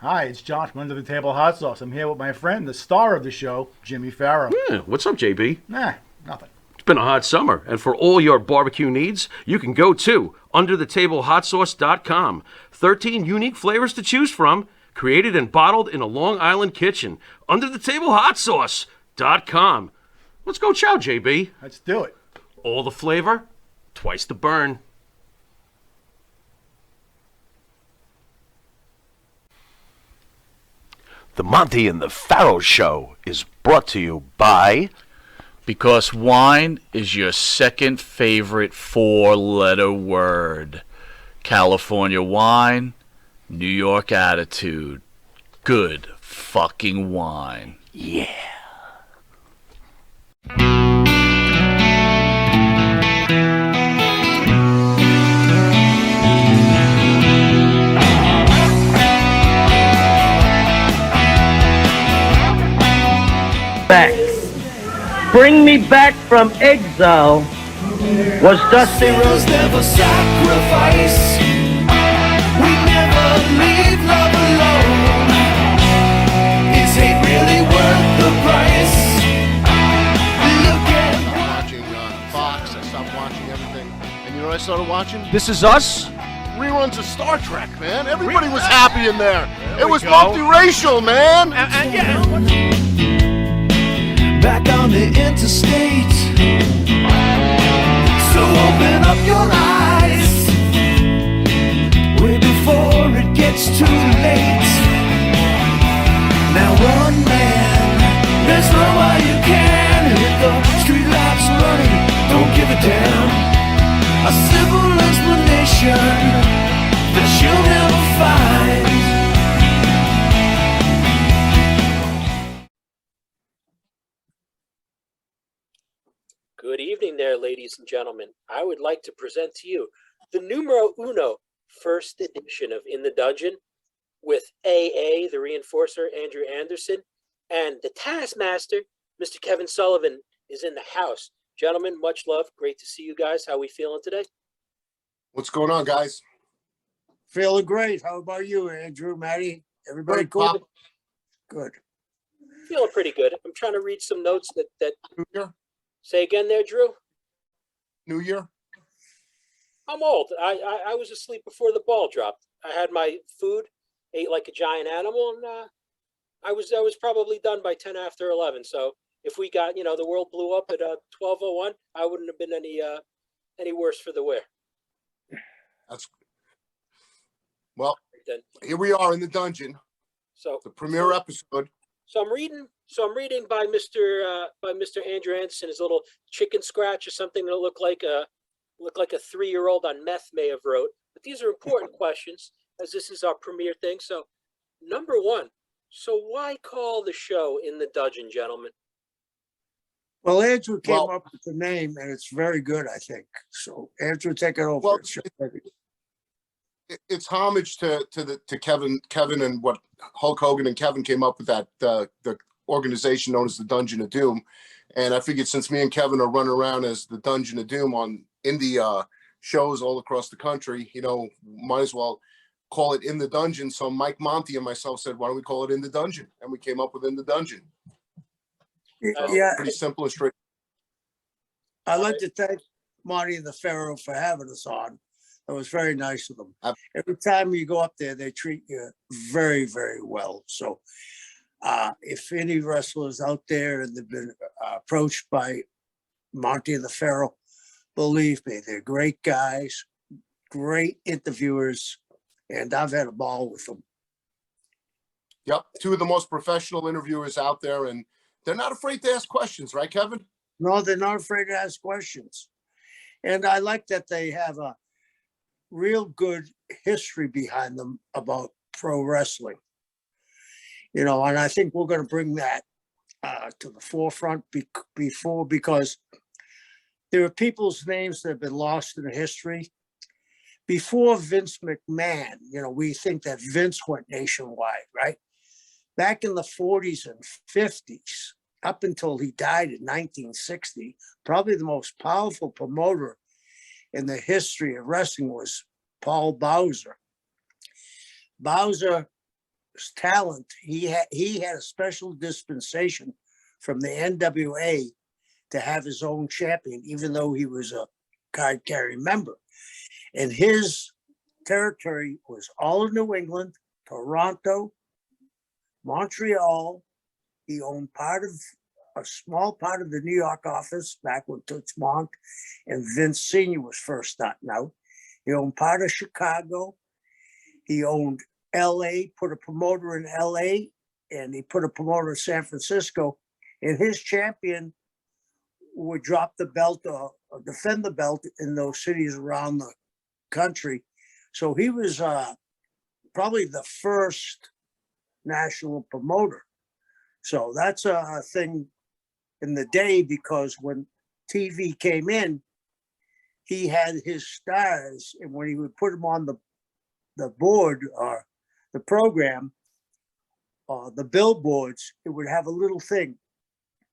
Hi, it's John from Under the Table Hot Sauce. I'm here with my friend, the star of the show, Jimmy Farrow. Yeah, what's up, JB? Nah, nothing. It's been a hot summer, and for all your barbecue needs, you can go to underthetablehotsauce.com. 13 unique flavors to choose from, created and bottled in a Long Island kitchen. Underthetablehotsauce.com. Let's go chow, JB. Let's do it. All the flavor, twice the burn. The Monty and the Pharaoh Show is brought to you by. Because wine is your second favorite four-letter word. California wine, New York attitude. Good fucking wine. Yeah. Back. Bring Me Back from Exile was Dusty Rose. Never sacrifice. We never leave love alone. Is hate really worth the price? Look at Watching Fox, I stopped watching everything. And you know what I started watching? This is us. Reruns of Star Trek, man. Everybody was happy in there. It was multiracial, man. back on the interstate. So open up your eyes way before it gets too late. Now run, man, there's no way you can hit the street lights running. Don't give a damn. A simple explanation that you'll never find. Good evening there, ladies and gentlemen. I would like to present to you the numero uno first edition of In the Dungeon with AA, the reinforcer, Andrew Anderson, and the Taskmaster, Mr. Kevin Sullivan, is in the house. Gentlemen, much love. Great to see you guys. How are we feeling today? What's going on, guys? Feeling great. How about you, Andrew, Matty? Everybody Good, cool? Pop. Good. Feeling pretty good. I'm trying to read some notes that New Year? say again there, Drew. New Year? I'm old. I was asleep before the ball dropped. I had my food, ate like a giant animal, and I was probably done by 10 after 11. So if we got, the world blew up at 12:01, I wouldn't have been any worse for the wear. That's well. Then Here we are in the dungeon, so the premiere episode. So I'm reading by Mr. Andrew Anderson, his little chicken scratch or something that looked like a 3-year-old on meth may have wrote. But these are important questions, as this is our premiere thing. So, number one, so why call the show In the Dungeon, gentlemen? Well, Andrew came up with the name, and it's very good, I think. So, Andrew, take it over. Well, it's homage to Kevin, and what Hulk Hogan and Kevin came up with, that the organization known as the Dungeon of Doom. And I figured, since me and Kevin are running around as the Dungeon of Doom on indie shows all across the country, might as well call it In the Dungeon. So Mike Monty and myself said, why don't we call it In the Dungeon? And we came up with In the Dungeon. Yeah, Pretty simple and straight. I'd like to thank Marty and the Pharaoh for having us on. It was very nice of them. Every time you go up there, they treat you very, very well. So if any wrestlers out there and they've been approached by Monty and the Pharaoh, believe me, they're great guys, great interviewers, and I've had a ball with them. Yep, two of the most professional interviewers out there, and they're not afraid to ask questions, right, Kevin? No, they're not afraid to ask questions. And I like that they have a real good history behind them about pro wrestling. And I think we're going to bring that to the forefront because there are people's names that have been lost in history. Before Vince McMahon, we think that Vince went nationwide, right? Back in the 40s and 50s, up until he died in 1960, probably the most powerful promoter in the history of wrestling was Paul Bowser. Bowser talent, he had a special dispensation from the NWA to have his own champion, even though he was a card carrying member. And his territory was all of New England, Toronto, Montreal. He owned a small part of the New York office back when Toots Monk and Vince Sr. was first starting out. He owned part of Chicago. He owned LA, put a promoter in LA, and he put a promoter in San Francisco. And his champion would drop the belt or defend the belt in those cities around the country. So he was probably the first national promoter. So that's a thing in the day, because when TV came in, he had his stars, and when he would put them on the board or the program, the billboards, it would have a little thing,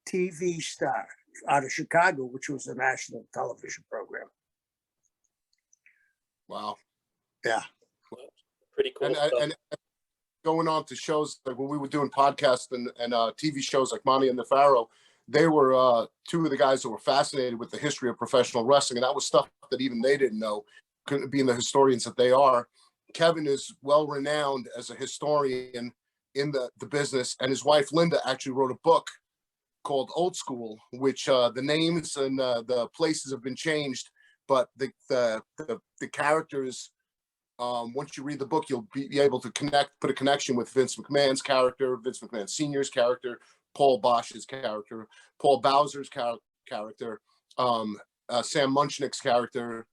TV star out of Chicago, which was a national television program. Wow. Yeah. Pretty cool. And going on to shows like when we were doing podcasts and TV shows like Monty and the Pharaoh, they were two of the guys that were fascinated with the history of professional wrestling, and that was stuff that even they didn't know, couldn't being the historians that they are. Kevin is well renowned as a historian in the business, and his wife Linda actually wrote a book called Old School, which the names and the places have been changed, but the characters, once you read the book, you'll be able to put a connection with Vince McMahon's character, Vince McMahon Sr.'s character, Paul Bosch's character, Paul Bowser's character, Sam Munchnick's character,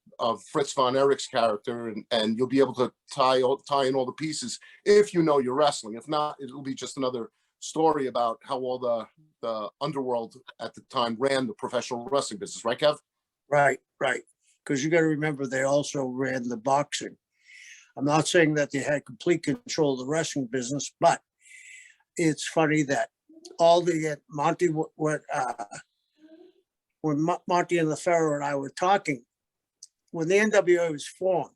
Fritz von Erich's character, and you'll be able to tie in all the pieces if you know your wrestling. If not, it'll be just another story about how all the underworld at the time ran the professional wrestling business, right, Kev? Right. Because you got to remember, they also ran the boxing. I'm not saying that they had complete control of the wrestling business, but it's funny that all the Monty, when Monty and the Pharaoh and I were talking, when the NWA was formed,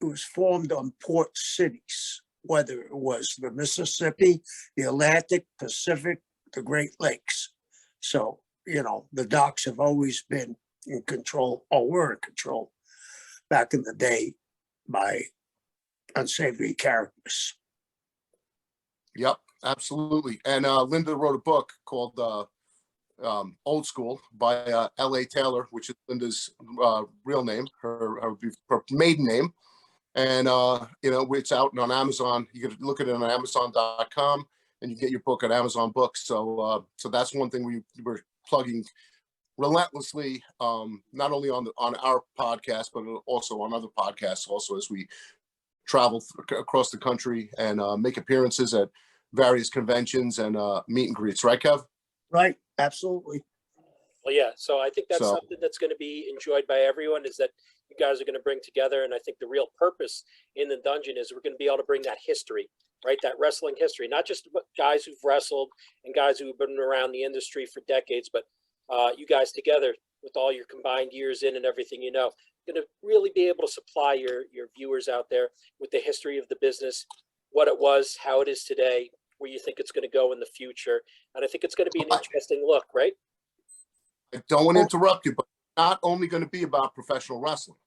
it was formed on port cities, whether it was the Mississippi, the Atlantic, Pacific, the Great Lakes. So, the docks have always been in control, or were in control back in the day, by unsavory characters. Yep, absolutely. And Linda wrote a book called Old School by L.A. Taylor, which is Linda's real name, her maiden name. And, it's out on Amazon. You can look at it on Amazon.com, and you get your book on Amazon Books. So that's one thing we're plugging relentlessly, not only on our podcast, but also on other podcasts, also as we travel across the country and make appearances at various conventions and meet and greets. Right, Kev? Right. Absolutely. Well, yeah. So I think that's something that's going to be enjoyed by everyone, is that you guys are going to bring together. And I think the real purpose in the dungeon is we're going to be able to bring that history, right? That wrestling history, not just guys who've wrestled and guys who've been around the industry for decades, but you guys together with all your combined years in and everything, going to really be able to supply your viewers out there with the history of the business, what it was, how it is today, where you think it's going to go in the future. And I think it's going to be an interesting look, right? I don't want to interrupt you, but not only going to be about professional wrestling.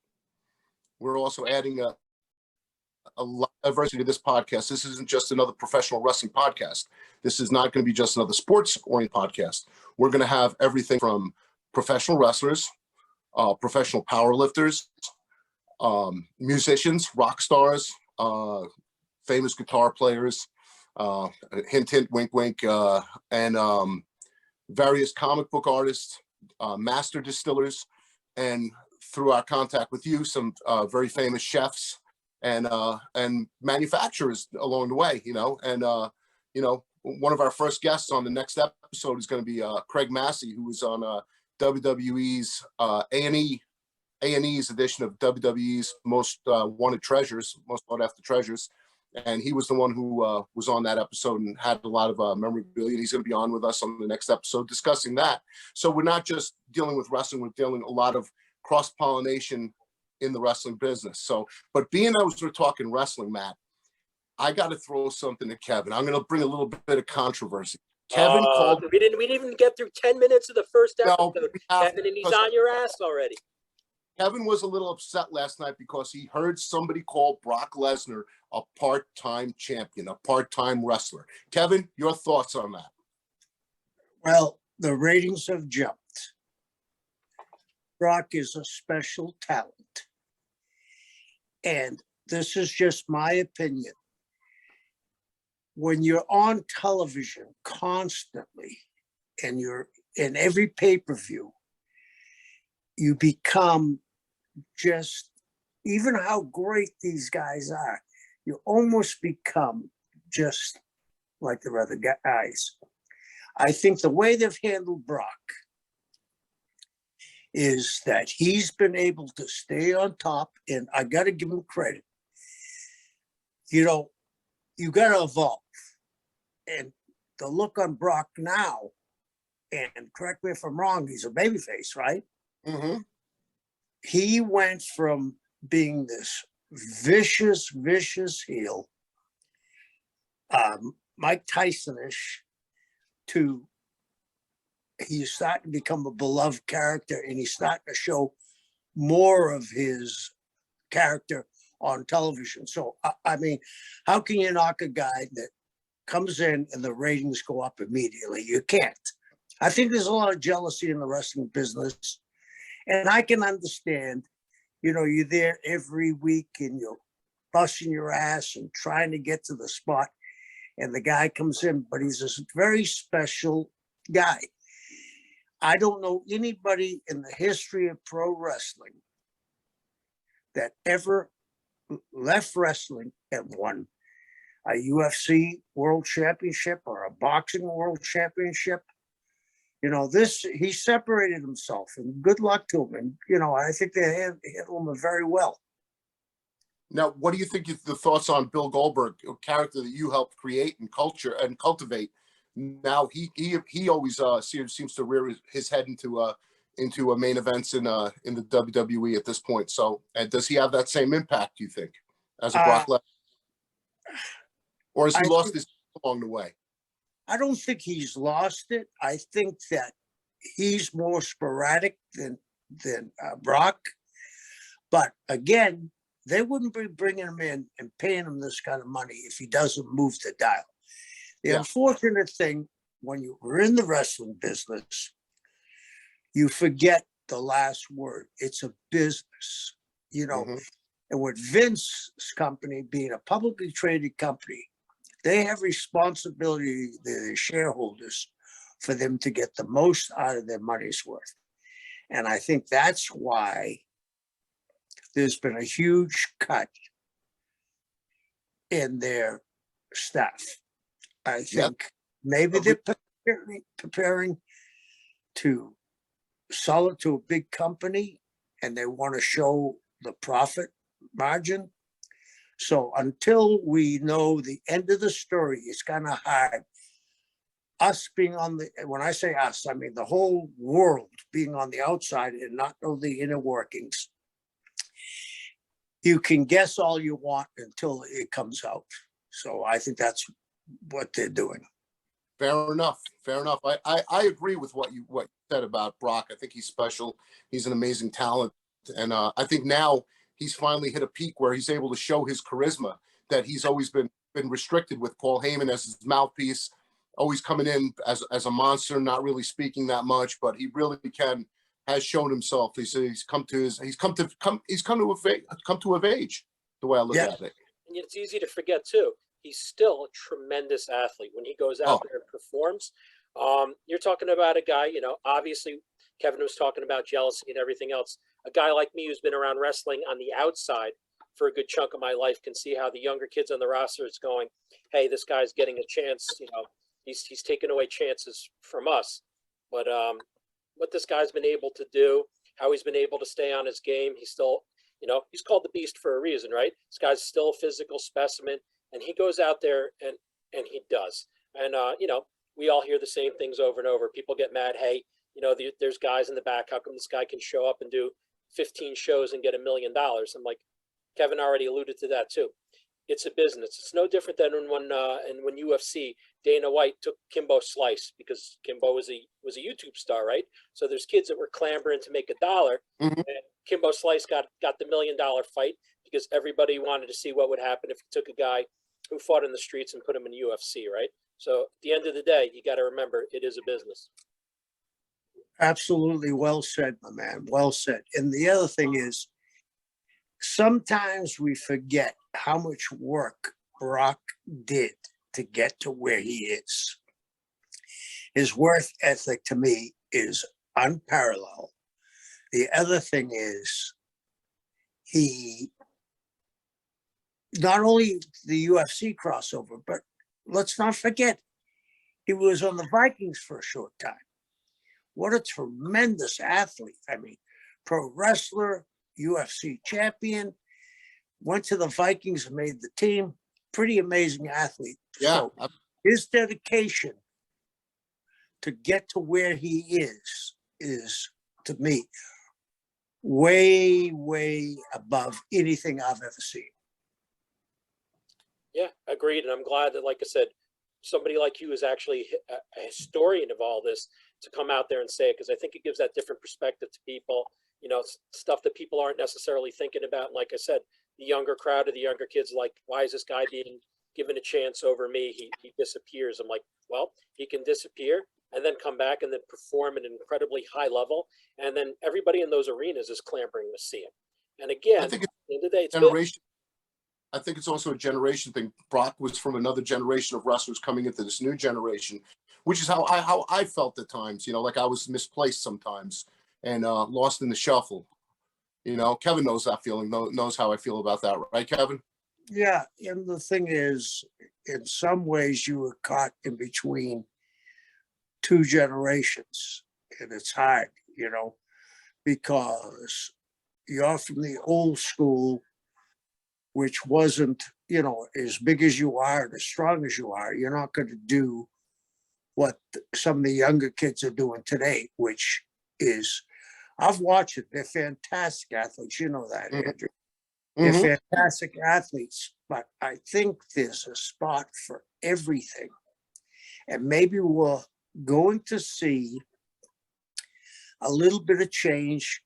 We're also adding a lot of diversity to this podcast. This isn't just another professional wrestling podcast. This is not going to be just another sports-oriented podcast. We're going to have everything from professional wrestlers, professional powerlifters, musicians, rock stars, famous guitar players, hint, hint, wink, wink, and various comic book artists, master distillers, and through our contact with you, some very famous chefs and manufacturers along the way, and one of our first guests on the next episode is going to be Craig Massey, who was on WWE's A&E's edition of WWE's Most Wanted Treasures, Most Sought After Treasures. And he was the one who was on that episode and had a lot of memorabilia. He's going to be on with us on the next episode discussing that. So we're not just dealing with wrestling, we're dealing a lot of cross-pollination in the wrestling business. So, but being as we're talking wrestling, Matt, I got to throw something to Kevin. I'm going to bring a little bit of controversy. Kevin called. We didn't even get through 10 minutes of the first No, episode, we have- Kevin, and he's on your ass already. Kevin was a little upset last night because he heard somebody call Brock Lesnar a part-time champion, a part-time wrestler. Kevin, your thoughts on that? Well, the ratings have jumped. Brock is a special talent. And this is just my opinion. When you're on television constantly and you're in every pay-per-view, you become just, even how great these guys are, you almost become just like the other guys. I think the way they've handled Brock is that he's been able to stay on top, and I got to give him credit. You know, you got to evolve. And the look on Brock now, and correct me if I'm wrong, he's a babyface, right? Mm-hmm. He went from being this vicious heel, Mike Tyson-ish, to he's starting to become a beloved character, and he's starting to show more of his character on television. So, I mean, how can you knock a guy that comes in and the ratings go up immediately? You can't. I think there's a lot of jealousy in the wrestling business, and I can understand, you know, you're there every week and you're busting your ass and trying to get to the spot, and the guy comes in, but he's a very special guy. I don't know anybody in the history of pro wrestling that ever left wrestling and won a UFC world championship or a boxing world championship. You know, he separated himself, and good luck to him. And, you know, I think they handled him very well. Now, what do you think the thoughts on Bill Goldberg, a character that you helped create and culture and cultivate? Now he always seems to rear his head into main events in the WWE at this point. So, does he have that same impact, you think, as a Brock Lesnar, or has he lost his along the way? I don't think he's lost it. I think that he's more sporadic than Brock. But again, they wouldn't be bringing him in and paying him this kind of money if he doesn't move the dial. The unfortunate thing, when you're in the wrestling business, you forget the last word. It's a business, you know. Mm-hmm. And with Vince's company being a publicly traded company, they have responsibility to the shareholders for them to get the most out of their money's worth. And I think that's why there's been a huge cut in their staff. I think maybe they're preparing to sell it to a big company, and they want to show the profit margin. So until we know the end of the story, it's kind of hard. Us being when I say us, I mean the whole world being on the outside and not know the inner workings. You can guess all you want until it comes out. So I think that's what they're doing. Fair enough. I agree with what you said about Brock. I think he's special. He's an amazing talent. And I think now he's finally hit a peak where he's able to show his charisma that he's always been restricted with Paul Heyman as his mouthpiece, always coming in as a monster, not really speaking that much, but he really has shown himself. He's come to age, the way I look at it. And it's easy to forget too. He's still a tremendous athlete when he goes out there and performs. You're talking about a guy, you know, obviously Kevin was talking about jealousy and everything else. A guy like me who's been around wrestling on the outside for a good chunk of my life can see how the younger kids on the roster is going, hey, this guy's getting a chance, you know, he's taking away chances from us. But what this guy's been able to do, how he's been able to stay on his game, he's still, you know, he's called the Beast for a reason, right? This guy's still a physical specimen. And he goes out there and he does. And, you know, we all hear the same things over and over. People get mad. Hey, you know, there's guys in the back. How come this guy can show up and do 15 shows and get $1 million? I'm like, Kevin already alluded to that too. it's a business. It's no different than when UFC, Dana White took Kimbo Slice because Kimbo was a YouTube star, right? So there's kids that were clamoring to make $1, Mhm. and Kimbo Slice got the $1 million fight because everybody wanted to see what would happen if you took a guy who fought in the streets and put him in UFC, right? So at the end of the day, you got to remember it is a business. Absolutely well said, my man. Well said. And the other thing is, sometimes we forget how much work Brock did to get to where he is. His work ethic to me is unparalleled. The other thing is, he not only the UFC crossover, but let's not forget, he was on the Vikings for a short time. What a tremendous athlete. I mean, pro wrestler, UFC champion, went to the Vikings and made the team. Pretty amazing athlete. Yeah. So his dedication to get to where he is to me way, way above anything I've ever seen. Yeah, agreed. And I'm glad that, like I said, somebody like you is actually a historian of all this to come out there and say it, because I think it gives that different perspective to people, stuff that people aren't necessarily thinking about. And like I said, the younger crowd or the younger kids, like, why is this guy being given a chance over me? He disappears. I'm like, well, he can disappear and then come back and then perform at an incredibly high level. And then everybody in those arenas is clamoring to see him. And again, I think at the end of the day, it's generation. I think it's also a generation thing. Brock was from another generation of wrestlers coming into this new generation, which is how I felt at times. Like I was misplaced sometimes and lost in the shuffle. Kevin knows that feeling. Knows how I feel about that, right, Kevin? Yeah, and the thing is, in some ways, you were caught in between two generations, and it's hard, because you're from the old school, which wasn't, as big as you are and as strong as you are. You're not going to do what some of the younger kids are doing today, which is, I've watched it. They're fantastic athletes. You know that, Andrew. They're fantastic athletes, but I think there's a spot for everything. And maybe we're going to see a little bit of change,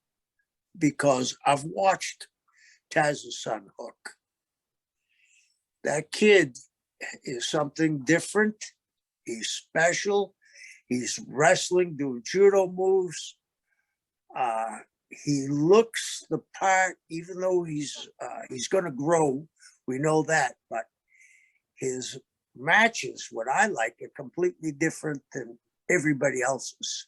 because I've watched Taz's son, Hook. That kid is something different. He's special. He's wrestling, doing judo moves. He looks the part, even though he's going to grow. We know that, but his matches, what I like, are completely different than everybody else's.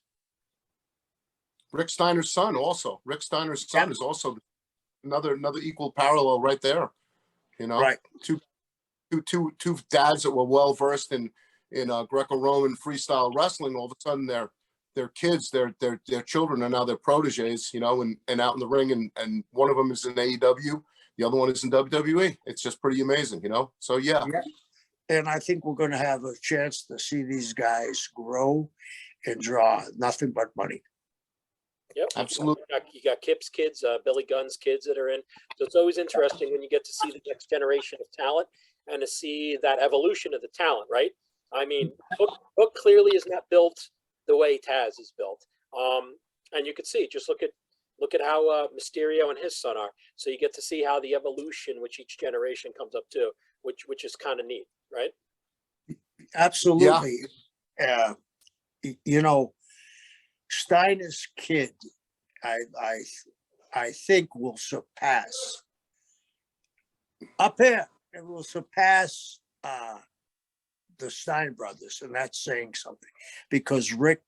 Rick Steiner's son also. Rick Steiner's son is also another equal parallel right there. Right. Two dads that were well versed in Greco-Roman freestyle wrestling. All of a sudden, their kids, their children are now their proteges, and out in the ring, and one of them is in AEW, the other one is in WWE. It's just pretty amazing, So yeah. And I think we're going to have a chance to see these guys grow and draw nothing but money. Yep, absolutely. You got Kip's kids, Billy Gunn's kids that are in. So it's always interesting when you get to see the next generation of talent and to see that evolution of the talent, right? I mean, Hook clearly is not built the way Taz is built. And you can see, just look at how Mysterio and his son are. So you get to see how the evolution, which each generation comes up to, which is kind of neat, right? Absolutely. Yeah. Steiner's kid, I think will surpass up here. It will surpass the Stein brothers, and that's saying something, because Rick,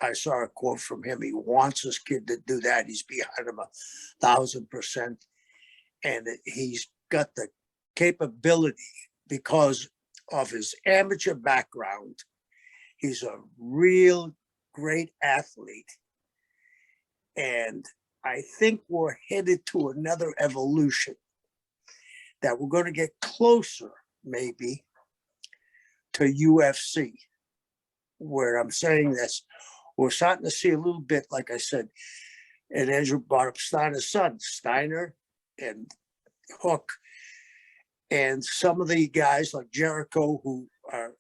I saw a quote from him. He wants his kid to do that. He's behind him 1,000%, and he's got the capability because of his amateur background. He's a real great athlete, and I think we're headed to another evolution, that we're going to get closer maybe to UFC, where I'm saying this, we're starting to see a little bit, like I said, and Andrew brought up Steiner's son, Steiner and Hook. And some of the guys like Jericho, who are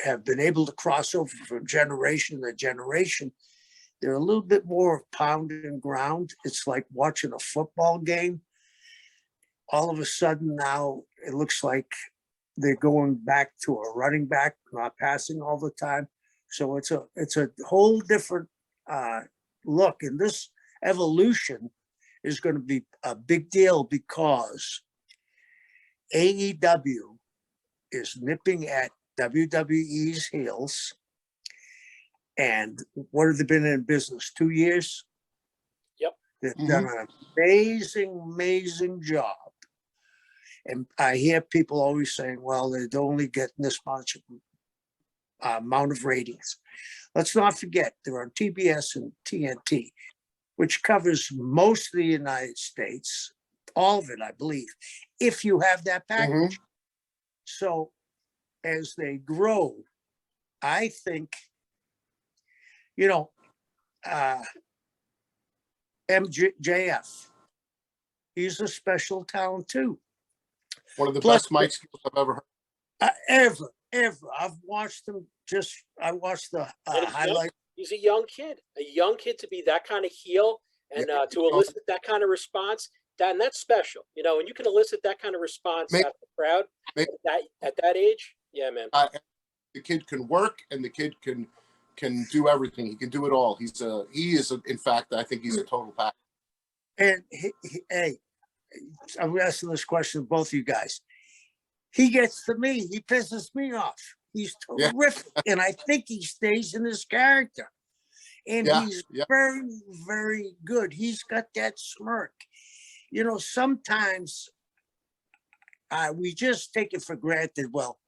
have been able to cross over from generation to generation, they're a little bit more of pound and ground. It's like watching a football game. All of a sudden now it looks like they're going back to a running back, not passing all the time. So it's a whole different look. And this evolution is going to be a big deal because AEW is nipping at WWE's heels. And what have they been in business? 2 years? Yep. They've done an amazing job. And I hear people always saying, well, they're only getting this much amount of ratings. Let's not forget, they're on TBS and TNT, which covers most of the United States, all of it, I believe, if you have that package. So as they grow, I think, MJF, he's a special talent too. One of the Plus, best mic skills I've ever heard. Ever. I've watched them. I watched the And highlight. he's a young kid to be that kind of heel and to elicit that kind of response. That's special, and you can elicit that kind of response out of the crowd at that age. Yeah, man. The kid can work, and the kid can do everything. He can do it all. In fact, I think he's a total pack. And hey, I'm asking this question to both of you guys. He gets to me. He pisses me off. He's terrific, and I think he stays in his character. And he's very, very good. He's got that smirk. Sometimes we just take it for granted. Well,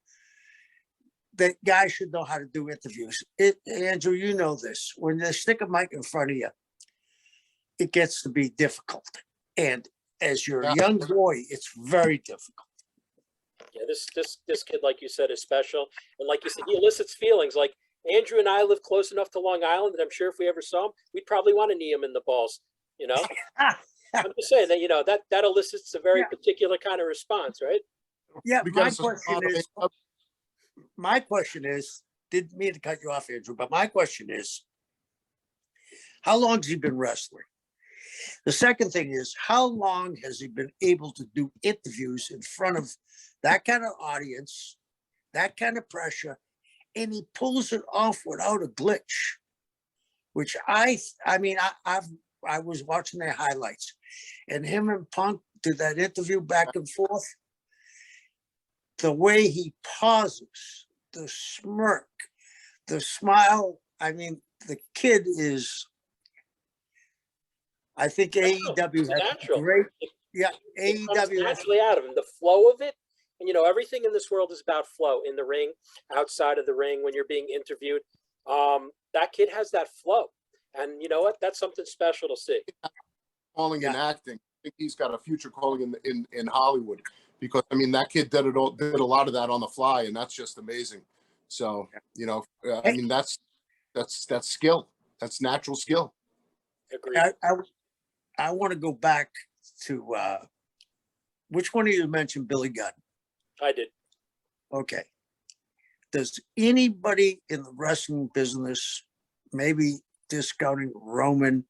that guy should know how to do interviews. Andrew, you know this. When they stick a mic in front of you, it gets to be difficult. And as you're a young boy, it's very difficult. Yeah, this kid, like you said, is special. And like you said, he elicits feelings. Like Andrew and I live close enough to Long Island that I'm sure if we ever saw him, we'd probably want to knee him in the balls, I'm just saying that, that elicits a very particular kind of response, right? Yeah, my question is, didn't mean to cut you off, Andrew, but my question is, how long has he been wrestling? The second thing is, how long has he been able to do interviews in front of that kind of audience, that kind of pressure, and he pulls it off without a glitch, which I was watching their highlights, and him and Punk did that interview back and forth. The way he pauses, the smirk, the smile. The kid is, I think AEW has great. Yeah, AEW naturally out of him. The flow of it, and everything in this world is about flow. In the ring, outside of the ring, when you're being interviewed, that kid has that flow, and you know what? That's something special to see. Calling and acting, I think he's got a future calling in Hollywood, because that kid did a lot of that on the fly, and that's just amazing. So that's skill. That's natural skill. Agreed. I want to go back to which one of you mentioned Billy Gunn? I did. Okay. Does anybody in the wrestling business, maybe discounting Roman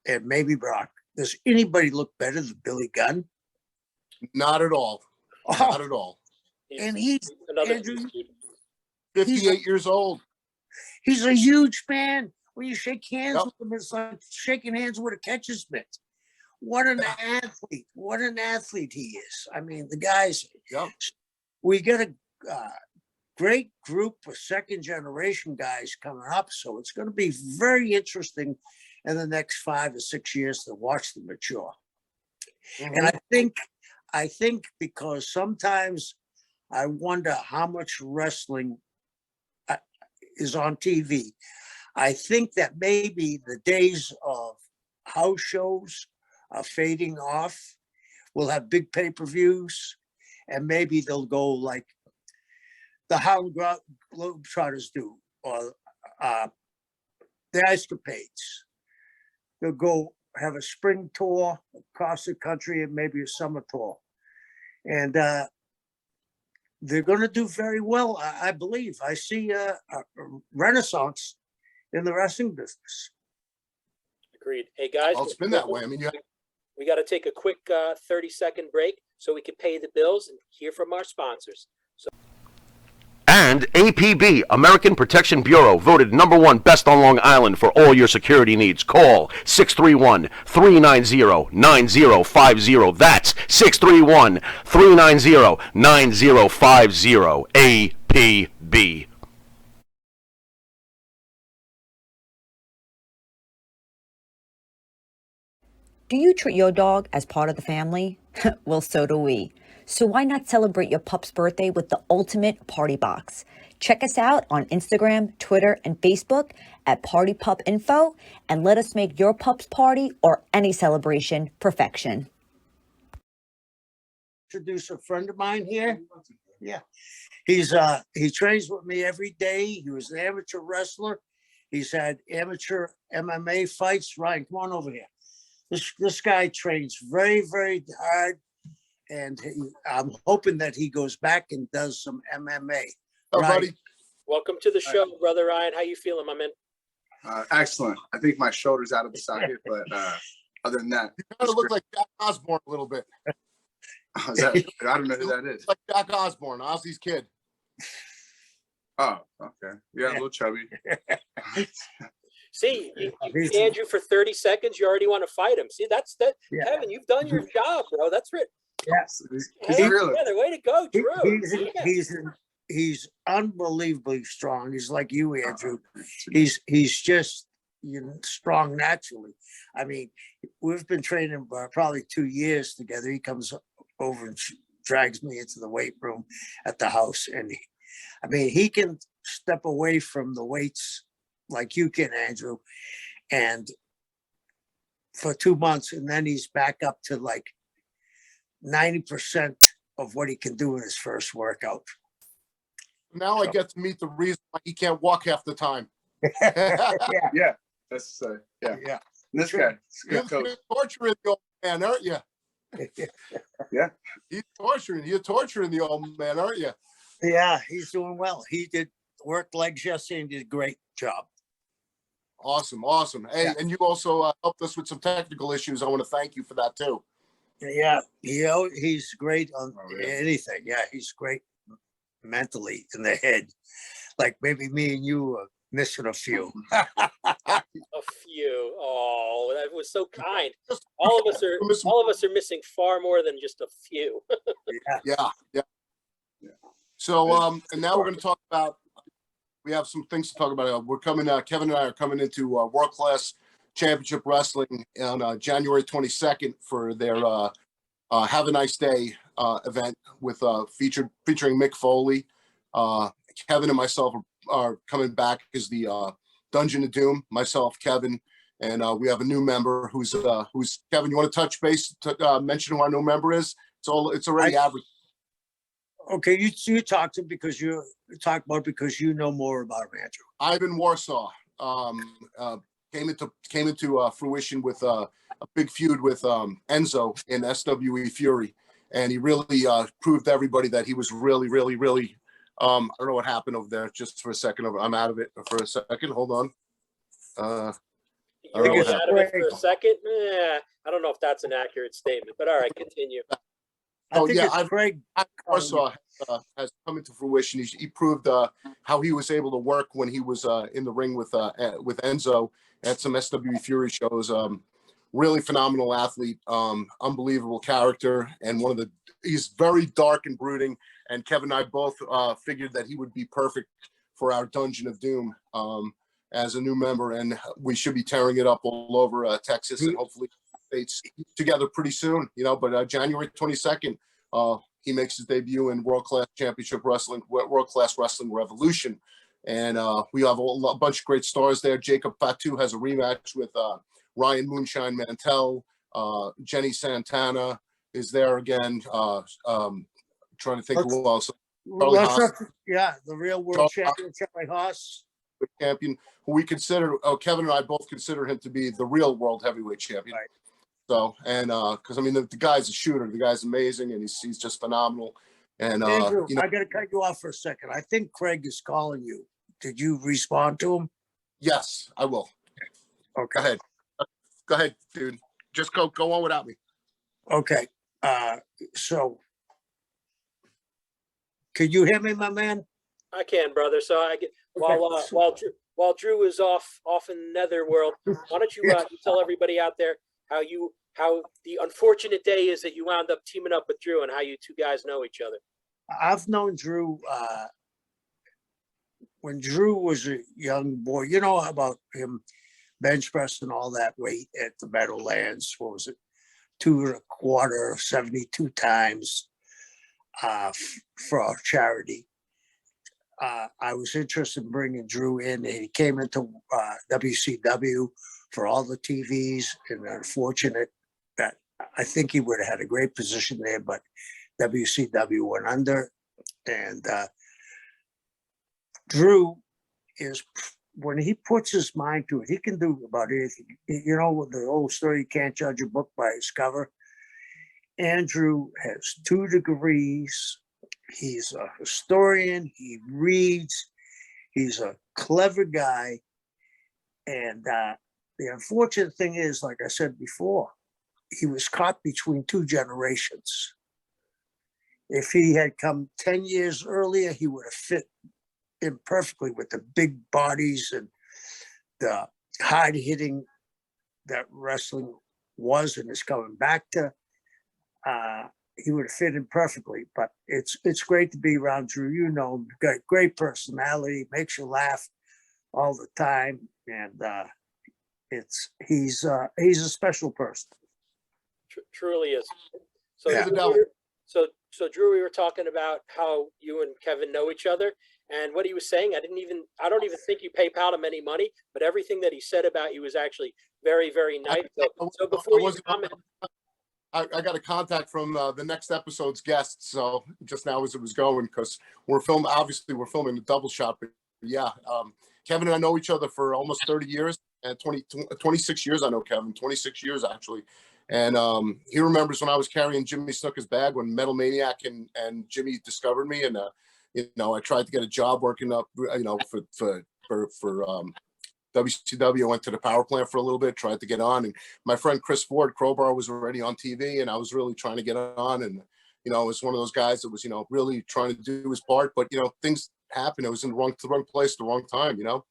and maybe Brock, does anybody look better than Billy Gunn? Not at all. Not at all. And he's another Andrew, 58 years old. He's a huge man. When you shake hands with him, it's like shaking hands with a catcher's mitt. What an athlete. What an athlete he is. The guys, we get a great group of second generation guys coming up. So it's going to be very interesting in the next 5 or 6 years to watch them mature. And I think because sometimes I wonder how much wrestling is on TV. I think that maybe the days of house shows are fading off. We'll have big pay-per-views, and maybe they'll go like the Harlem Globetrotters do, or the Ice Capades. They'll go have a spring tour across the country and maybe a summer tour. And they're going to do very well, I believe. I see a renaissance in the wrestling business. Agreed. Hey guys, Well, it's been that way. I mean, we got to take a quick 30-second break so we can pay the bills and hear from our sponsors. And APB, American Protection Bureau, voted #1 best on Long Island for all your security needs. Call 631-390-9050. That's 631-390-9050. APB. Do you treat your dog as part of the family? Well, so do we. So why not celebrate your pup's birthday with the ultimate party box? Check us out on Instagram, Twitter, and Facebook at Party Pup Info, and let us make your pup's party or any celebration perfection. Introduce a friend of mine here. Yeah. He trains with me every day. He was an amateur wrestler. He's had amateur MMA fights. Ryan, come on over here. This guy trains very, very hard. And I'm hoping that he goes back and does some MMA. oh, Right. buddy, Welcome to the show, brother Ryan. How you feeling, my man? Excellent. I think my shoulder's out of the socket, but other than that, you kind of look like Jack Osborne a little bit. I don't know who that is. Like Jack Osborne, Ozzy's kid. Oh, okay. Yeah, a little chubby. See, you beat Andrew for 30 seconds. You already want to fight him. See, that's that. Yeah. Kevin, you've done your job, bro. That's right. Yes. Hey, really? together. Way to go, Drew. He's unbelievably strong. He's like you, Andrew. He's just strong naturally. I mean, we've been training probably 2 years together. He comes over and drags me into the weight room at the house, and he can step away from the weights like you can, Andrew, and for 2 months, and then he's back up to like 90% of what he can do in his first workout. Now I get to meet the reason why he can't walk half the time. Yeah, that's yeah. Yeah. This guy, You're good coach. torturing the old man, aren't you? Yeah. You're torturing the old man, aren't you? Yeah, he's doing well. He did work legs yesterday and did a great job. Awesome. Hey, Yeah. and you also helped us with some technical issues. I want to thank you for that too. Yeah, he's great on yeah. anything. Yeah, he's great mentally in the head. Like maybe me and you are missing a few. A few. Oh, that was so kind. All of us are missing far more than just a few. Yeah. So, and now we're going to talk about. We have some things to talk about. We're coming. Kevin and I are coming into World Class Championship Wrestling on January 22nd for their Have a Nice Day event with featuring Mick Foley. Kevin and myself are coming back as the Dungeon of Doom. Myself, Kevin, and we have a new member who's Kevin. You want to touch base? Mention who our new member is. It's already advertised. Okay, you talk to him because you know more about him, Andrew. Ivan Warsaw came into fruition with a big feud with Enzo in SWE Fury, and he really proved to everybody that he was really. I don't know what happened over there. Just for a second, I'm out of it for a second. Hold on. You're out of it for a second. I don't know if that's an accurate statement, but all right, continue. Craig Warsaw has come into fruition. He proved how he was able to work when he was in the ring with Enzo at some SWE Fury shows. Really phenomenal athlete, unbelievable character, and he's very dark and brooding. And Kevin and I both figured that he would be perfect for our Dungeon of Doom as a new member, and we should be tearing it up all over Texas and hopefully States together pretty soon. But January 22nd, he makes his debut in World Class Championship Wrestling, World Class Wrestling Revolution, and we have a bunch of great stars there. Jacob Fatu has a rematch with Ryan Moonshine Mantell. Jenny Santana is there again. Trying to think who else. The real world champion, Charlie Haas. Champion, who we consider, Kevin and I both consider him to be the real world heavyweight champion. Right. So, and because I mean, the guy's a shooter. The guy's amazing, and he's just phenomenal. And Andrew, you know, I got to cut you off for a second. I think Craig is calling you. Did you respond to him? yes, I will. Okay. Go ahead. Go ahead, dude. Just go on without me. Okay. So, can you hear me, my man? I can, brother. So I get while Drew is off in the netherworld, why don't you you tell everybody out there how the unfortunate day is that you wound up teaming up with Drew and how you two guys know each other. I've known Drew when Drew was a young boy. You know about him bench pressing all that weight at the Meadowlands. What was it? 2 1/4, 72 times for our charity. I was interested in bringing Drew in, and he came into WCW for all the TVs, and unfortunate that I think he would have had a great position there, but WCW went under. And Drew is, when he puts his mind to it, he can do about anything. You know, the old story, you can't judge a book by its cover. Andrew has 2 degrees. He's a historian. He reads. He's a clever guy. And the unfortunate thing is, like I said before, he was caught between 2 generations. If he had come 10 years earlier, he would have fit in perfectly with the big bodies and the hard hitting that wrestling was and is coming back to. He would have fit in perfectly, but it's great to be around Drew. You know him, got great personality, makes you laugh all the time, and he's a special person. Truly is. So, Yeah. so Drew, we were talking about how you and Kevin know each other, and what he was saying, I don't even think you PayPal'd him any money, but everything that he said about you was actually very, very nice. So before you comment. I got a contact from the next episode's guest. So just now as it was going, because we're filming the double shot. But yeah, Kevin and I know each other for almost 30 years and 26 years. I know Kevin, 26 years actually. And he remembers when I was carrying Jimmy Snuka's bag when Metal Maniac and Jimmy discovered me. And, you know, I tried to get a job working up, you know, for WCW. I went to the power plant for a little bit, tried to get on, and my friend Chris Ford, Crowbar, was already on TV, and I was really trying to get on, and you know, I was one of those guys that was, you know, really trying to do his part, but you know, things happen. I was in the wrong place, the wrong time, you know.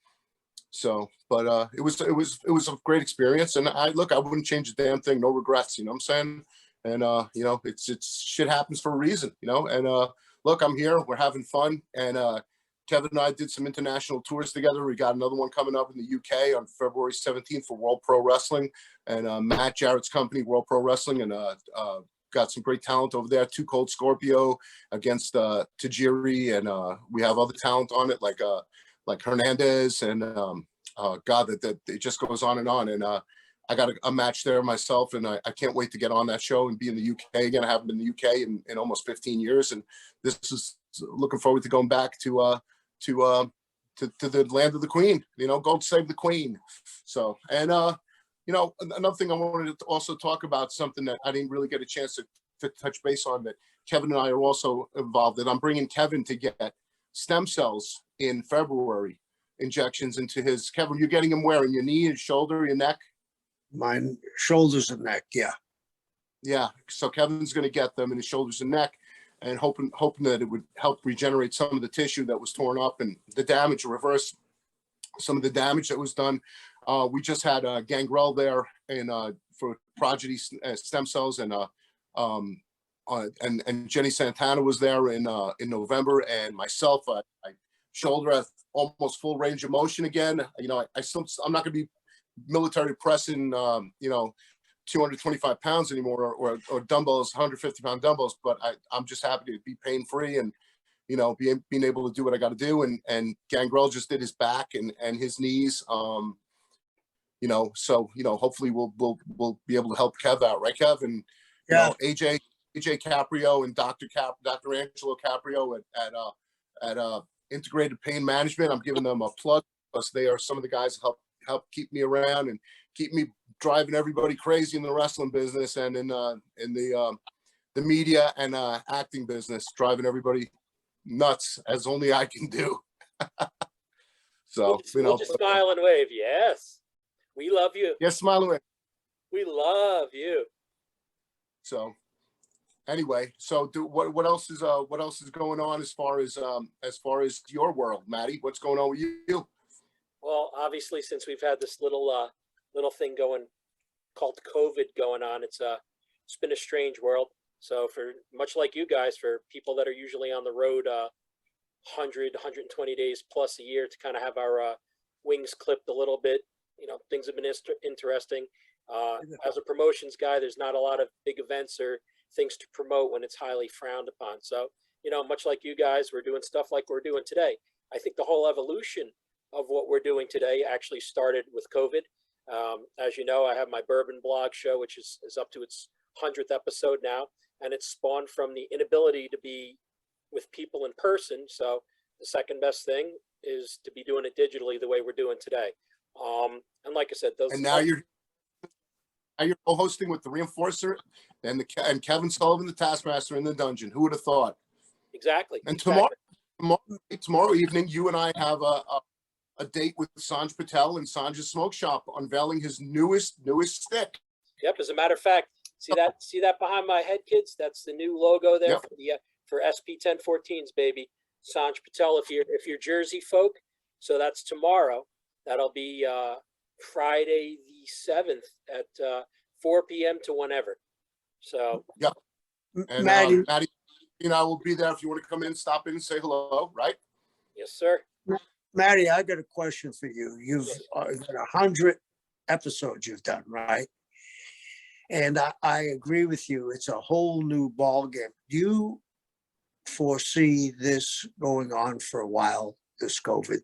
So, but it was a great experience, and I wouldn't change a damn thing, no regrets, you know what I'm saying? And you know, it's shit happens for a reason, you know. And look, I'm here, we're having fun, and Kevin and I did some international tours together. We got another one coming up in the UK on February 17th for World Pro Wrestling, and Matt Jarrett's company, World Pro Wrestling, and got some great talent over there. Too Cold Scorpio against Tajiri, and we have other talent on it like Hernandez, and God, that it just goes on. And I got a match there myself, and I can't wait to get on that show and be in the UK again. I haven't been in the UK in almost 15 years, and this is looking forward to going back to the land of the Queen. You know, go save the Queen. So, and you know, another thing I wanted to also talk about, something that I didn't really get a chance to touch base on, that Kevin and I are also involved in. I'm bringing Kevin to get stem cells in February, injections into his. Kevin, you're getting him where? In your knee, his shoulder, your neck? Mine, shoulders and neck. Yeah. Yeah. So Kevin's going to get them in his shoulders and neck, and hoping that it would help regenerate some of the tissue that was torn up and the damage, reverse some of the damage that was done. We just had Gangrel there for Prodigy stem cells, and Jenny Santana was there in November, and myself, I shoulder at almost full range of motion again. You know, I'm not going to be military pressing, you know, 225 pounds anymore, or dumbbells, 150-pound dumbbells, but I'm just happy to be pain-free and, you know, being able to do what I got to do. And Gangrel just did his back and his knees, you know, so, you know, hopefully we'll be able to help Kev out, right, Kev? And you know, AJ Caprio and Dr. Angelo Caprio at Integrated Pain Management, I'm giving them a plug because they are some of the guys that help keep me around and keep me driving everybody crazy in the wrestling business and in the media and acting business, driving everybody nuts as only I can do. So, we'll just smile and wave. Yes, we love you. Yes, smile and wave. We love you. So, anyway, so what else is going on as far as your world, Matty? What's going on with you? Well, obviously, since we've had this little thing going called COVID going on, it's been a strange world. So for much like you guys, for people that are usually on the road 120 days plus a year to kind of have our wings clipped a little bit, things have been interesting. As a promotions guy, there's not a lot of big events or things to promote when it's highly frowned upon. So, much like you guys, we're doing stuff like we're doing today. I think the whole evolution of what we're doing today actually started with COVID. As you know, I have my bourbon blog show, which is up to its 100th episode now, and it's spawned from the inability to be with people in person. So the second best thing is to be doing it digitally the way we're doing today. And like I said, now you're co-hosting with the Reinforcer and Kevin Sullivan, the Taskmaster, in the Dungeon. Who would have thought? Exactly. And tomorrow evening, you and I have a date with Sanj Patel in Sanj's Smoke Shop, unveiling his newest stick. Yep. As a matter of fact, see that behind my head, kids? That's the new logo there. Yep. for SP 1014s, baby. Sanj Patel. If you're Jersey folk, so that's tomorrow. That'll be Friday the 7th at 4 p.m. to whenever. So yeah, and Matty, I will be there if you want to come in, stop in, and say hello. Right? Yes, sir. Matty, I got a question for you. You've got 100 episodes you've done, right? And I agree with you. It's a whole new ballgame. Do you foresee this going on for a while, this COVID?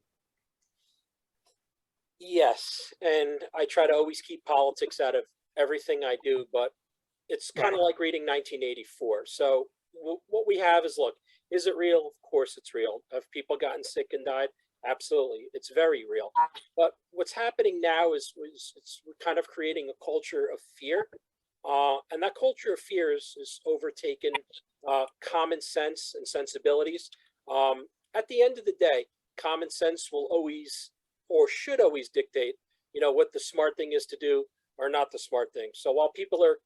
Yes. And I try to always keep politics out of everything I do, but it's kind of like reading 1984. So what we have is, look, is it real? Of course it's real. Have people gotten sick and died? Absolutely. It's very real. But what's happening now is we're kind of creating a culture of fear. And that culture of fear is overtaken common sense and sensibilities. At the end of the day, common sense will always, or should always, dictate, what the smart thing is to do or not the smart thing. So while people are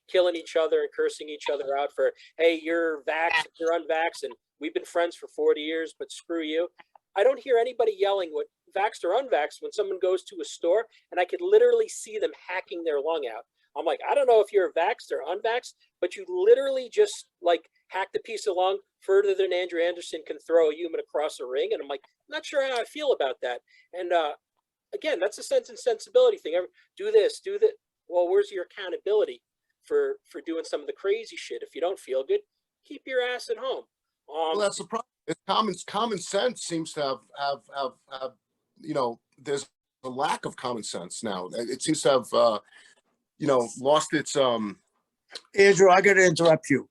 killing each other and cursing each other out for, hey, you're vaxxed, you're unvaxxed, and we've been friends for 40 years, but screw you. I don't hear anybody yelling what vaxxed or unvaxxed when someone goes to a store and I could literally see them hacking their lung out. I'm like, I don't know if you're vaxxed or unvaxxed, but you literally just hacked a piece of lung further than Andrew Anderson can throw a human across a ring. And I'm like, I'm not sure how I feel about that. And again, that's a sense and sensibility thing. Do this, do that. Well, where's your accountability for doing some of the crazy shit? If you don't feel good, keep your ass at home. Well, that's the problem. It's common sense seems to have there's a lack of common sense now. It seems to have lost its Andrew, I got to interrupt you.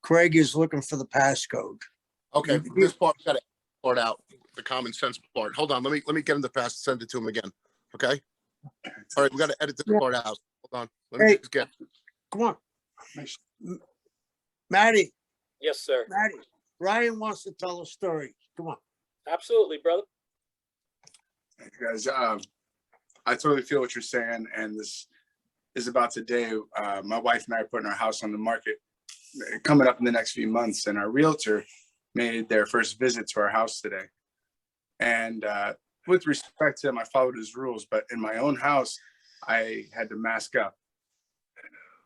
Craig is looking for the passcode. Okay, this part got to part out, the common sense part. Hold on, let me get him the pass, send it to him again. Okay. All right, we got to edit this part out. Hold on. Let me just get. Come on, Matty. Yes, sir. Matty, Ryan wants to tell a story. Come on. Absolutely, brother. Hey guys, I totally feel what you're saying, and this is about today. My wife and I are putting our house on the market coming up in the next few months, and our realtor made their first visit to our house today. And with respect to him, I followed his rules, but in my own house, I had to mask up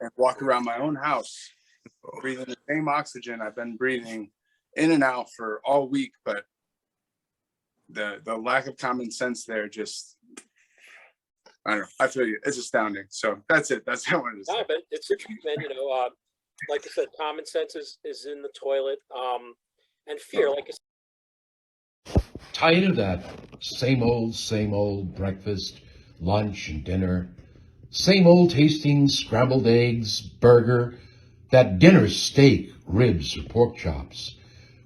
and walk around my own house, breathing the same oxygen I've been breathing in and out for all week. But the lack of common sense there, just, I don't know, I feel you. It's astounding. So that's it. That's what I wanted to say. No, but it's the truth, man. Like I said, common sense is in the toilet. And fear, like I said. Tired of that same old breakfast, lunch, and dinner. Same old tasting scrambled eggs, burger, that dinner steak, ribs, or pork chops.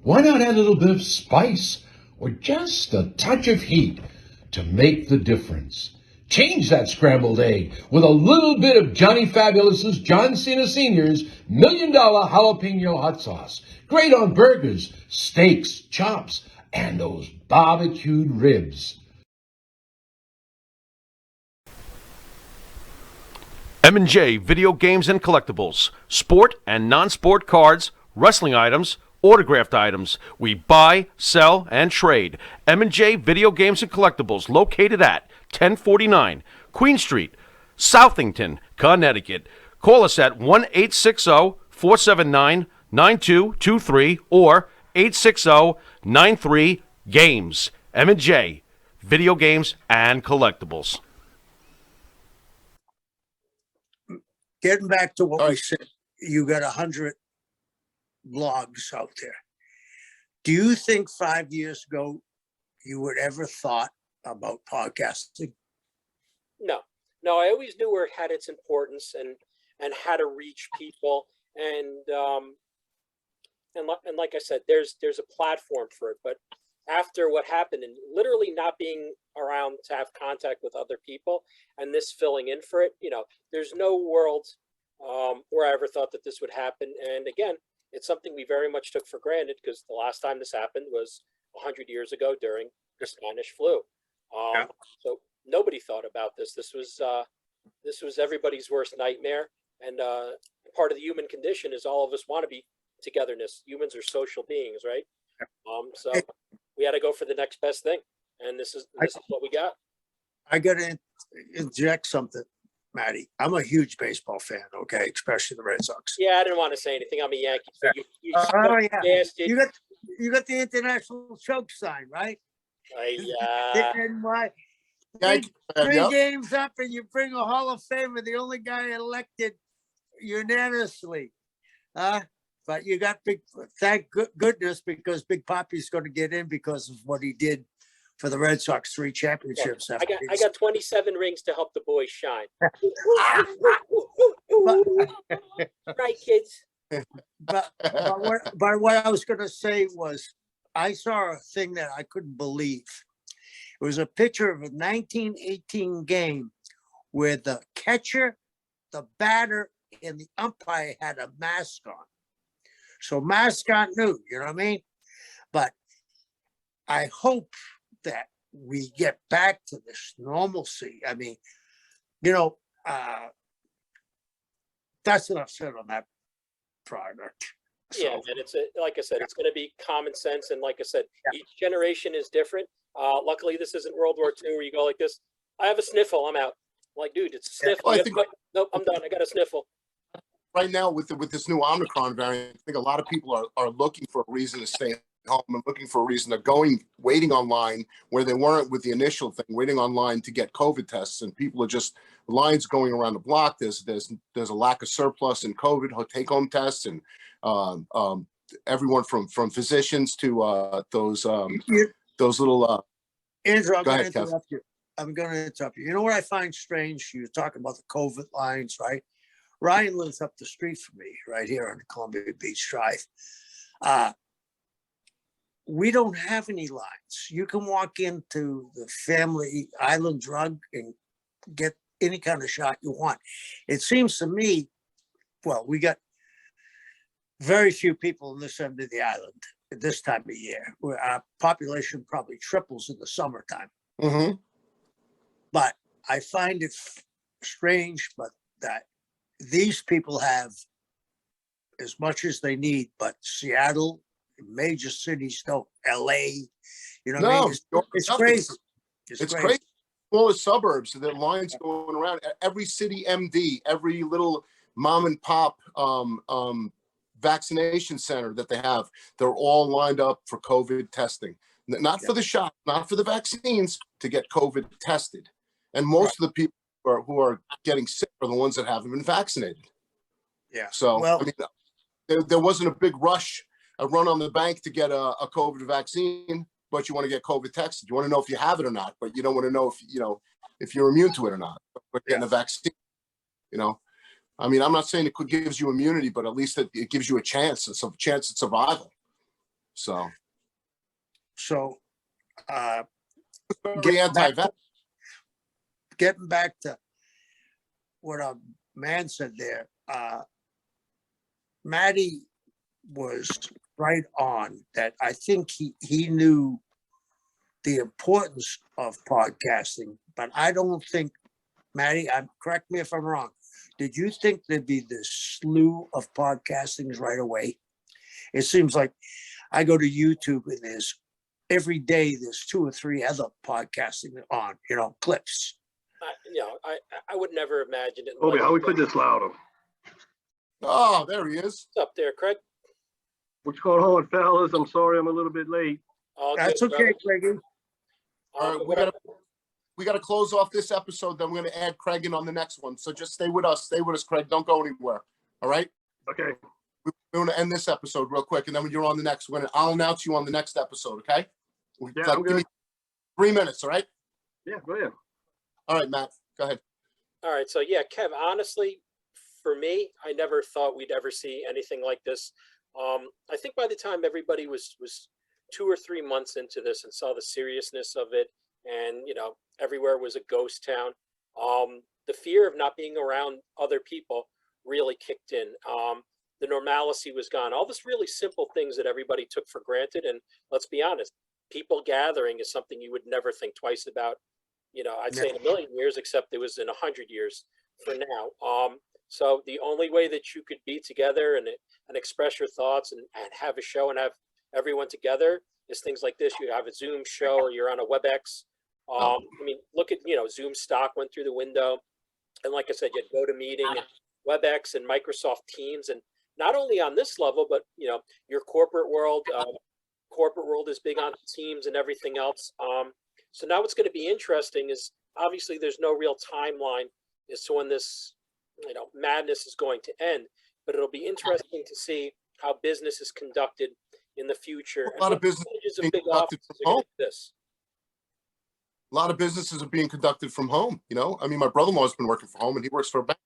Why not add a little bit of spice or just a touch of heat to make the difference? Change that scrambled egg with a little bit of Johnny Fabulous's John Cena Sr.'s $1 Million Jalapeno Hot Sauce. Great on burgers, steaks, chops, and those barbecued ribs. M&J Video Games and Collectibles. Sport and non-sport cards, wrestling items, autographed items. We buy, sell, and trade. M&J Video Games and Collectibles, located at 1049 Queen Street, Southington, Connecticut. Call us at 1-860-479-9223 or 860-93-GAMES. M&J Video Games and Collectibles. Getting back to what we said, you got 100 blogs out there. Do you think 5 years ago you would ever thought about podcasting? No, I always knew where it had its importance and how to reach people, and like I said, there's a platform for it. But after what happened and literally not being around to have contact with other people and this filling in for it, there's no world where I ever thought that this would happen. And again, it's something we very much took for granted because the last time this happened was 100 years ago during the Spanish flu. So nobody thought about this. This was everybody's worst nightmare. And part of the human condition is all of us want to be togetherness. Humans are social beings, right? So we had to go for the next best thing. And this is what we got. I got to inject something, Matty. I'm a huge baseball fan, okay, especially the Red Sox. Yeah, I didn't want to say anything. I'm a Yankee. So you got the international choke sign, right? Then why? Three games up and you bring a Hall of Famer, the only guy elected unanimously. But you got thank goodness, because Big Papi's going to get in because of what he did for the Red Sox, 3 championships. I got 27 rings to help the boys shine. Right, kids. But what I was going to say was, I saw a thing that I couldn't believe. It was a picture of a 1918 game where the catcher, the batter, and the umpire had a mask on. So mascot knew, you know what I mean? But I hope that we get back to this normalcy. I mean, that's what I've said on that product. So, yeah, and like I said, it's going to be common sense. And like I said, each generation is different. Luckily, this isn't World War II where you go like this. I have a sniffle. I'm out. I'm like, dude, it's a sniffle. Nope, I'm done. I got a sniffle. Right now, with this new Omicron variant, I think a lot of people are looking for a reason to stay home and looking for a reason to waiting online where they weren't with the initial thing, waiting online to get COVID tests, and people are just lines going around the block. There's a lack of surplus in COVID take-home tests, and everyone from physicians to those little. Andrew, I'm going to interrupt you. You know what I find strange? You're talking about the COVID lines, right? Ryan lives up the street from me, right here on Columbia Beach Drive. We don't have any lines. You can walk into the Family Island Drug and get any kind of shot you want. It seems to me, well, we got very few people in this end of the island at this time of year, where our population probably triples in the summertime. Mm-hmm. But I find it strange, but that these people have as much as they need, but Seattle, major cities don't. LA, you know, what I mean? It's crazy. It's crazy. Smaller suburbs, there are lines going around. Every city MD, every little mom and pop vaccination center that they have, they're all lined up for COVID testing. Not for the shot, not for the vaccines, to get COVID tested. And most of the people who are getting sick are the ones that haven't been vaccinated. Yeah. So, I mean, there wasn't a big rush, a run on the bank to get a COVID vaccine, but you want to get COVID tested. You want to know if you have it or not, but you don't want to know if you're immune to it or not. But getting a vaccine, I mean, I'm not saying it gives you immunity, but at least it gives you a chance. It's a chance at survival. So getting back to what a man said there, Matty was right on that. I think he knew the importance of podcasting, but I don't think, Matty, correct me if I'm wrong. Did you think there'd be this slew of podcastings right away? It seems like I go to YouTube and every day there's 2 or 3 other podcasting on, clips. I would never imagine it. Obi, how we put this louder? Oh, there he is. What's up there, Craig? What's going on, fellas? I'm sorry I'm a little bit late. All That's good, okay, brother. Craigie. All right, we gotta close off this episode. Then we're gonna add Craig in on the next one. So just stay with us, Craig. Don't go anywhere. All right. Okay. We're gonna end this episode real quick, and then when you're on the next one, I'll announce you on the next episode. Okay. Yeah, I'm give good. me 3 minutes. All right. Yeah, go ahead. All right, Matt. Go ahead. All right. So yeah, Kev, honestly, for me, I never thought we'd ever see anything like this. I think by the time everybody was 2 or 3 months into this and saw the seriousness of it, and everywhere was a ghost town, the fear of not being around other people really kicked in. The normalcy was gone. All this really simple things that everybody took for granted. And let's be honest, people gathering is something you would never think twice about. I'd say in a million years, except it was in 100 years for now. So the only way that you could be together and express your thoughts and have a show and have everyone together is things like this. You have a Zoom show or you're on a WebEx. I mean, look at, Zoom stock went through the window. And like I said, you had GoToMeeting and WebEx and Microsoft Teams. And not only on this level, but, your corporate world is big on Teams and everything else. So now what's going to be interesting is obviously there's no real timeline as to when this, madness is going to end, but it'll be interesting to see how business is conducted in the future. A lot of business of big offices are gonna do this. A lot of businesses are being conducted from home. I mean, my brother-in-law has been working from home, and he works for a bank.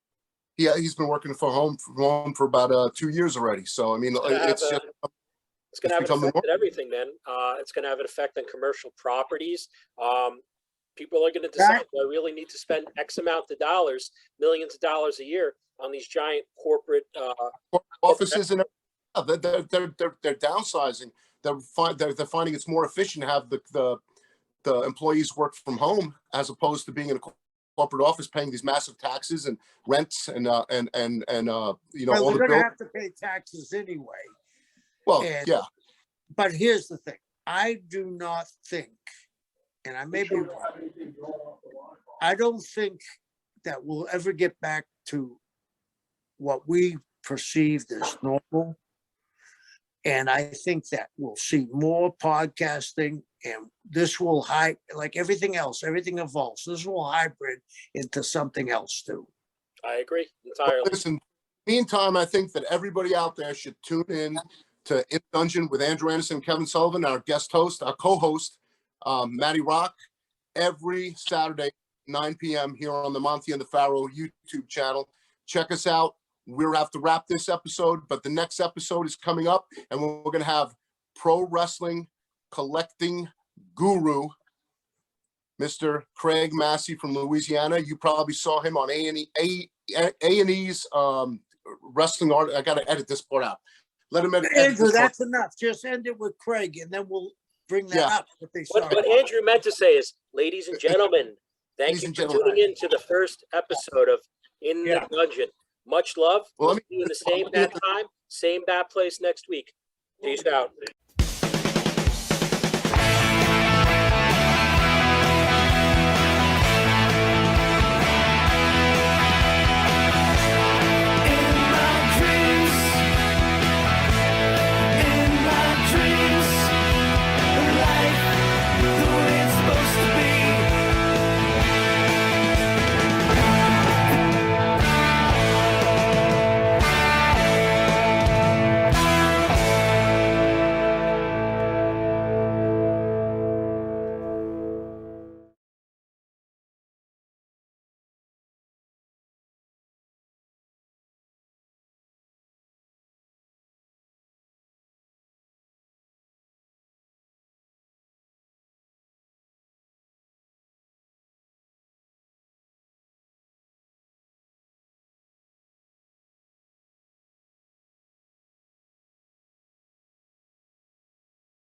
Yeah, he's been working from home for about 2 years already. So I mean, it's going to have an effect on everything, man. It's going to have an effect on commercial properties. People are going to decide, do I really need to spend X amount of dollars, millions of dollars a year on these giant corporate offices, and they're downsizing. They're finding it's more efficient to have the employees work from home as opposed to being in a corporate office paying these massive taxes and rents and Well, all they're the going to bills. have to pay taxes anyway. Well, yeah. But here's the thing. I do not think, and I may be wrong, I don't think that we'll ever get back to what we perceived as normal. And I think that we'll see more podcasting, and this will like everything else, everything evolves. This will hybrid into something else too. I agree entirely. But listen, meantime, I think that everybody out there should tune in to In Dungeon with Andrew Anderson and Kevin Sullivan, our guest host, our co-host, Matty Rock, every Saturday, 9 p.m. here on the Monty and the Pharaoh YouTube channel. Check us out. We're have to wrap this episode, but the next episode is coming up, and we're going to have pro wrestling collecting guru, Mr. Craig Massey from Louisiana. You probably saw him on A&E's wrestling art. I got to edit this part out. Let him edit Andrew, this that's part. enough. Just end it with Craig, and then we'll bring that up. What Andrew meant to say is, ladies and gentlemen, thank you for tuning in to the first episode of In the Dungeon. Much love. We'll see you in the same bad time, same bad place next week. Peace out.